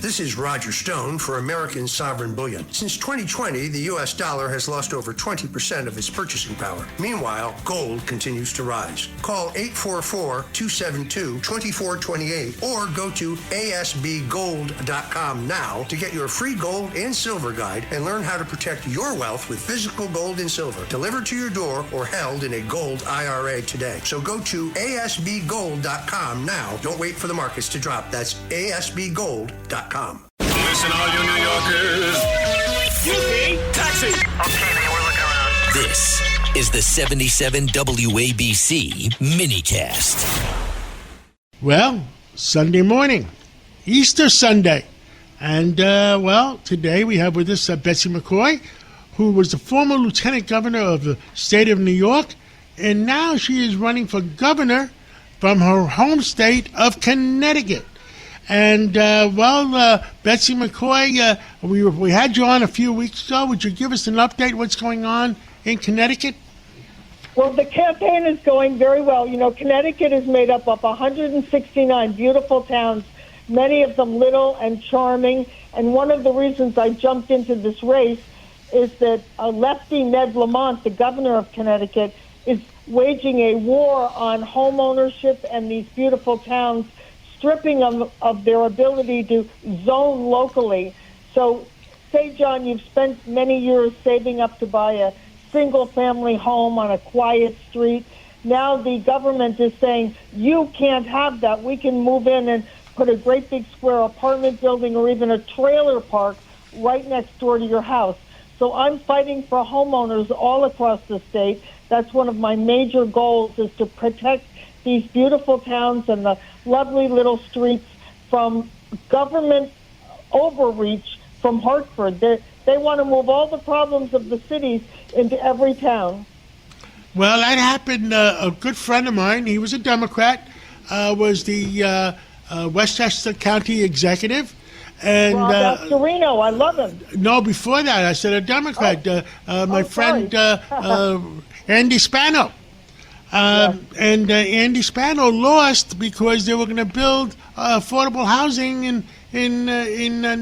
This is Roger Stone for American Sovereign Bullion. Since 2020, the U.S. dollar has lost over 20% of its purchasing power. Meanwhile, gold continues to rise. Call 844-272-2428 or go to asbgold.com now to get your free gold and silver guide and learn how to protect your wealth with physical gold and silver delivered to your door or held in a gold IRA today. So go to asbgold.com now. Don't wait for the markets to drop. That's asbgold.com. Listen, all you New Yorkers. Taxi. Okay, man, we're looking around. This is the 77 WABC minicast. Well, Sunday morning, Easter Sunday. And, today we have with us Betsy McCaughey, who was the former lieutenant governor of the state of New York, and now she is running for governor from her home state of Connecticut. And, Betsy McCaughey, we had you on a few weeks ago. Would you give us an update what's going on in Connecticut? Well, the campaign is going very well. You know, Connecticut is made up of 169 beautiful towns, many of them little and charming. And one of the reasons I jumped into this race is that lefty Ned Lamont, the governor of Connecticut, is waging a war on home ownership and these beautiful towns, stripping them of their ability to zone locally. So, say, John, you've spent many years saving up to buy a single-family home on a quiet street. Now the government is saying, you can't have that. We can move in and put a great big square apartment building or even a trailer park right next door to your house. So I'm fighting for homeowners all across the state. That's one of my major goals, is to protect these beautiful towns and the lovely little streets from government overreach from Hartford. They want to move all the problems of the cities into every town. Well, that happened. A good friend of mine, he was a Democrat, was the Westchester County executive. And Rob Astorino, I love him. No, before that, I said a Democrat. My friend Andy Spano. Yes. And Andy Spano lost because they were going to build affordable housing in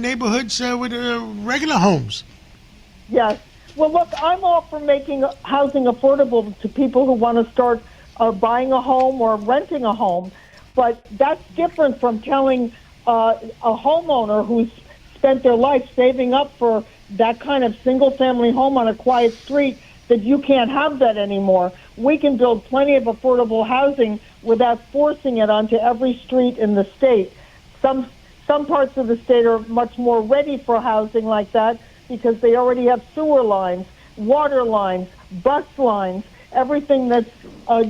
neighborhoods with regular homes. Yes. Well, look, I'm all for making housing affordable to people who want to start buying a home or renting a home. But that's different from telling a homeowner who's spent their life saving up for that kind of single-family home on a quiet street that you can't have that anymore. We can build plenty of affordable housing without forcing it onto every street in the state. Some parts of the state are much more ready for housing like that because they already have sewer lines, water lines, bus lines, everything that's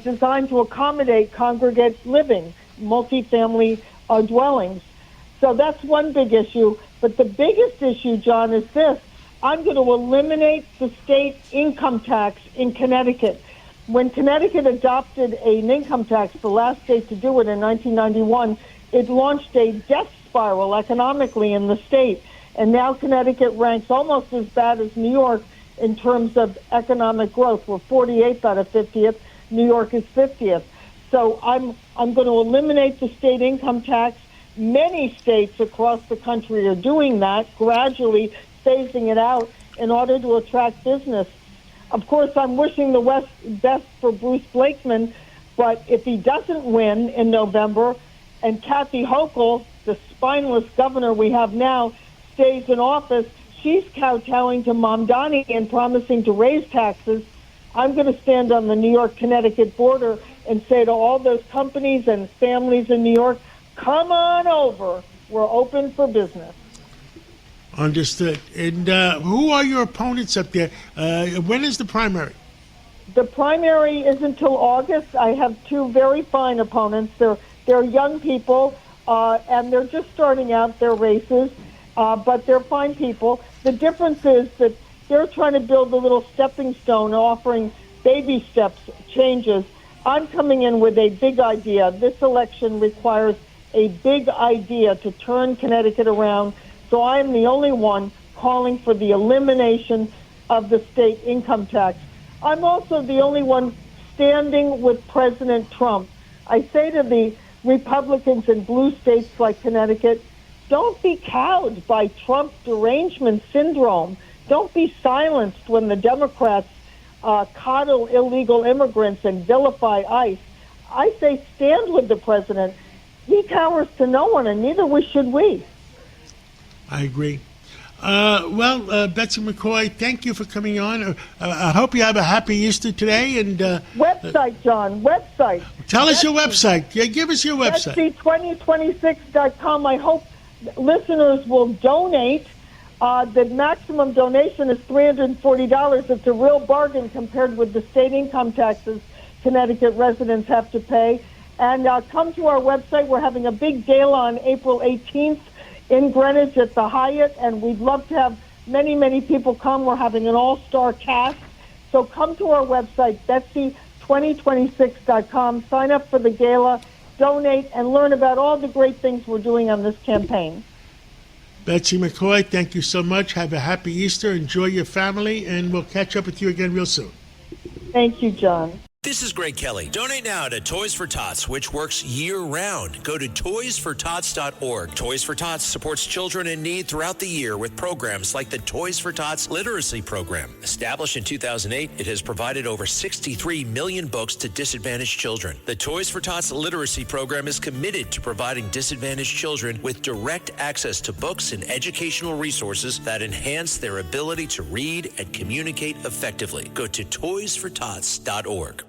designed to accommodate congregate living, multifamily dwellings. So that's one big issue. But the biggest issue, John, is this. I'm going to eliminate the state income tax in Connecticut. When Connecticut adopted an income tax, the last state to do it in 1991, it launched a death spiral economically in the state. And now Connecticut ranks almost as bad as New York in terms of economic growth. We're 48th out of 50th. New York is 50th. So I'm going to eliminate the state income tax. Many states across the country are doing that, gradually phasing it out in order to attract business. Of course, I'm wishing the best for Bruce Blakeman, but if he doesn't win in November and Kathy Hochul, the spineless governor we have now, stays in office, she's kowtowing to Mamdani and promising to raise taxes. I'm going to stand on the New York-Connecticut border and say to all those companies and families in New York, come on over. We're open for business. Understood. And who are your opponents up there? When is the primary? The primary is until August. I have two very fine opponents. They're young people, and they're just starting out their races, but they're fine people. The difference is that they're trying to build a little stepping stone, offering baby steps, changes. I'm coming in with a big idea. This election requires a big idea to turn Connecticut around. So I am the only one calling for the elimination of the state income tax. I'm also the only one standing with President Trump. I say to the Republicans in blue states like Connecticut, Don't be cowed by Trump's derangement syndrome. Don't be silenced when the Democrats coddle illegal immigrants and vilify ICE. I say stand with the president. He cowers to no one, and neither should we. I agree. Betsy McCaughey, thank you for coming on. I hope you have a happy Easter today. And website, John, website. Tell us your website. Yeah, give us your website. Betsy2026.com. I hope listeners will donate. The maximum donation is $340. It's a real bargain compared with the state income taxes Connecticut residents have to pay. And come to our website. We're having a big gala on April 18th in Greenwich at the Hyatt, and we'd love to have many, many people come. We're having an all-star cast. So come to our website, Betsy2026.com. Sign up for the gala, donate, and learn about all the great things we're doing on this campaign. Betsy McCaughey, thank you so much. Have a happy Easter. Enjoy your family, and we'll catch up with you again real soon. Thank you, John. This is Greg Kelly. Donate now to Toys for Tots, which works year-round. Go to toysfortots.org. Toys for Tots supports children in need throughout the year with programs like the Toys for Tots Literacy Program. Established in 2008, it has provided over 63 million books to disadvantaged children. The Toys for Tots Literacy Program is committed to providing disadvantaged children with direct access to books and educational resources that enhance their ability to read and communicate effectively. Go to toysfortots.org.